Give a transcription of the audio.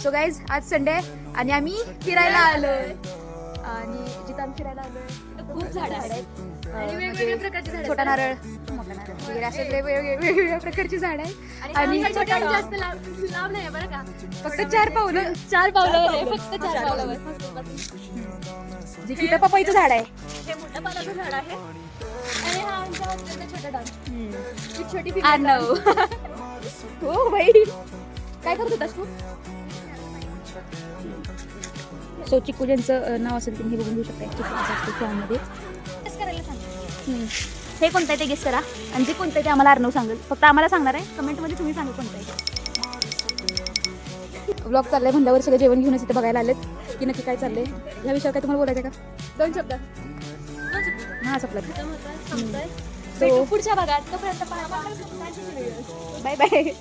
So guys आज Sunday आहे आणि आम्ही फिरायला आलोय आणि जिथं आम्ही फिरायला आलोय खूप झाडं आहेत आणि वेगवेगळ्या प्रकारची झाडं. छोटा नारळ मोठा नारळ वगैरे असे वेगवेगळ्या प्रकारची झाड आहेत आणि छोटा जास्त लांब नाही बरं का. फक्त 4 पावलं 4 पावलावर आहे, फक्त 4 पावलावर. जे की पपईचं झाड आहे. हे मोठं पानाचं झाड आहे आणि हा आमच्या हॉस्टेलचा छोटा डॉग. ही छोटी I know. हो बाई काय करत होतास तू? सो चिकू ज्यांचं नाव असेल तुम्ही बघून घेऊ शकता. चिकू असतं फॉर्ममध्ये करायला सांग. हे कोणतं आहे ते गेस करा आणि जे कोणतं आहे ते आम्हाला अर्णव सांगेल. फक्त आम्हाला सांगणार आहे, कमेंटमध्ये तुम्ही सांगा कोणतं आहे. ब्लॉग चाललाय म्हणल्यावर सगळं जेवण घेऊनच इथे बघायला आलेत की नक्की काय चाललंय. ह्या विषयावर काय तुम्हाला बोलायचं आहे का? 2 शब्द. हा संपलं. भेटू पुढच्या भागात. तोपर्यंत पाहा. Bye bye.